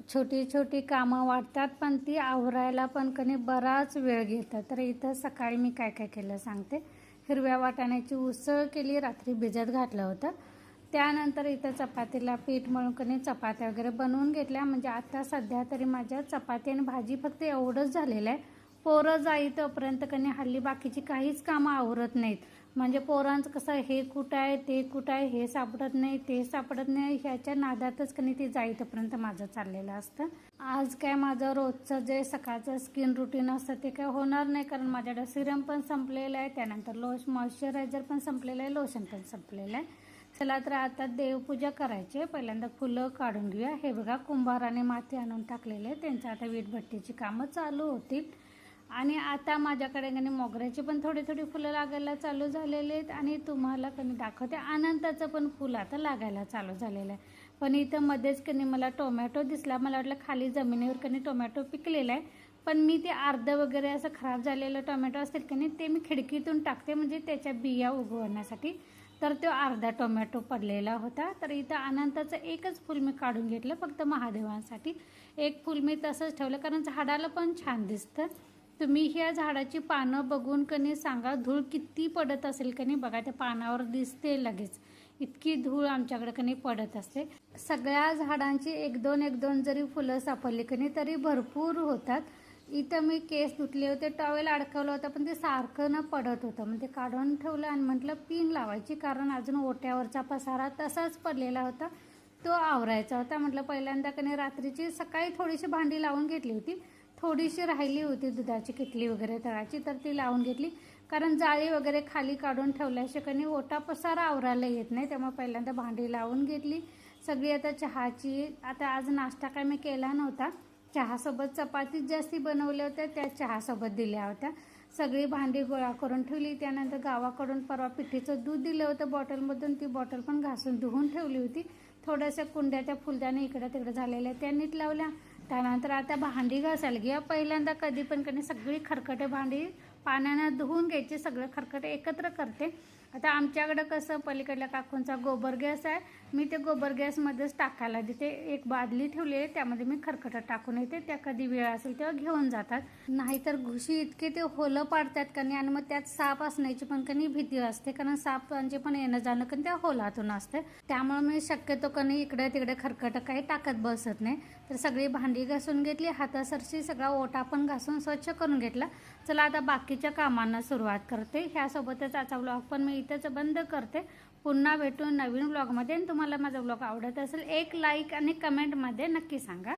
छोटी छोटी कामं वाटतात, पण ती आवरायला पण कधी बराच वेळ घेतात. तर इथं सकाळी मी काय काय केलं सांगते. हिरव्या वाटाण्याची उसळ केली, रात्री भिजत घातलं होतं. त्यानंतर इथं चपातीला पीठ मळून कधी चपात्या वगैरे बनवून घेतल्या. म्हणजे आता सध्या तरी माझ्या चपाती आणि भाजी फक्त एवढंच झालेलं आहे. पोरं जाई तोपर्यंत कधी हल्ली बाकीची काहीच कामं आवरत नाहीत. म्हणजे पोरांचं कसं हे कुठं आहे ते कुठं आहे, हे सापडत नाही ते सापडत नाही, ह्याच्या नादातच कधी ती जाई तोपर्यंत माझं चाललेलं असतं. आज काय माझं रोजचं जे सकाळचं स्किन रुटीन असतं ते काय होणार नाही, कारण माझ्याकडे सिरम पण संपलेलं आहे, त्यानंतर मॉइश्चरायझर पण संपलेलं आहे, लोशन पण संपलेलं आहे. चला तर आता देवपूजा करायची. पहिल्यांदा फुलं काढून घेऊया. हे बघा कुंभाराने माती आणून टाकलेले, त्यांचं आता वीटभट्टीची कामं चालू होतील. आणि आता माझ्याकडे कधी मोगऱ्याची पण थोडी थोडी फुलं लागायला चालू झालेले आहेत. आणि तुम्हाला कधी दाखवते अनंताचं पण फुल आता लागायला चालू झालेलं आहे. पण इथं मध्येच कधी मला टोमॅटो दिसला. मला वाटलं खाली जमिनीवर कधी टोमॅटो पिकलेला आहे, पण मी ते अर्ध वगैरे असं खराब झालेलं टोमॅटो असतील की नाही ते मी खिडकीतून टाकते, म्हणजे त्याच्या बिया उगवण्यासाठी. तर तो अर्धा टोमॅटो पडलेला होता. तर इथं अनंताचं एकच फूल मी काढून घेतलं, फक्त महादेवांसाठी. एक फूल मी तसंच ठेवलं, कारण झाडाला पण छान दिसतं. तुम्ही ह्या झाडाची पानं बघून कनी सांगा, धूळ किती पडत असेल कनी. बघा त्या पानावर दिसते लगेच, इतकी धूळ आमच्याकडे कनी पडत असते. सगळ्या झाडांची एक दोन जरी फुलं सापडली कनी तरी भरपूर होतात. इथं मी केस धुतले होते, टॉवेल अडकवलं होतं, पण ते सारखं ना पडत होतं. मग ते काढून ठेवलं आणि म्हटलं पिन लावायची, कारण अजून ओट्यावरचा पसारा तसाच पडलेला होता, तो आवरायचा होता. म्हटलं पहिल्यांदा कनी रात्रीची सकाळी थोडीशी भांडी लावून घेतली होती, थोडीशी राहिली होती दुधाची किटली वगैरे तळाची, तर ती लावून घेतली. कारण जाळी वगैरे खाली काढून ठेवल्याशिवाय कनी ओटा पसारा आवरायला येत नाही, त्यामुळे पहिल्यांदा भांडी लावून घेतली सगळी. आता चहाची, आता आज नाश्ता काय मी केला नव्हता, चहासोबत चपातीच जास्ती बनवल्या होत्या, त्या चहासोबत दिल्या होत्या. सगळी भांडी गोळा करून ठेवली. त्यानंतर गावाकडून परवा पिठीचं दूध दिलं होतं बॉटलमधून, ती बॉटल पण घासून धुवून ठेवली होती. थोड्याशा कुंड्या त्या फुलदाणी इकडं तिकडं झालेल्या त्या नीट लावल्या. त्यानंतर आता भांडी घासायला घ्या. पहिल्यांदा कधी पण कधी सगळी खरकटे भांडी पाण्यानं धुवून घ्यायची, सगळं खरकटे एकत्र करते. आता आमच्याकडं कसं पलीकडल्या काकूंचा गोबर गॅस आहे, मी ते गोबर गॅसमध्येच टाकायला देते. एक बादली ठेवली आहे, त्यामध्ये मी खरकटं टाकून येते, त्या कधी वेळ असेल तेव्हा घेऊन जातात. नाहीतर घुशी इतके ते होलं पाडतात कनी, आणि मग त्यात साप असण्याची पण कनी भीती असते, कारण सापांचे पण येणं जाणं कनी त्या होलातून असते. त्यामुळे मी शक्यतो कनी इकडे तिकडे खरकटं काही टाकत बसत नाही. तर सगळी भांडी घासून घेतली, हातासरशी सगळा ओटा पण घासून स्वच्छ करून घेतला. चला आता बाकीच्या कामांना सुरुवात करते. ह्यासोबतच आजचा व्लॉग पण मी इथंच बंद करते. पुन्हा भेटून नवीन व्लॉगमध्ये. आणि तुम्हाला माझा व्लॉग आवडत असेल एक लाईक आणि कमेंटमध्ये नक्की सांगा.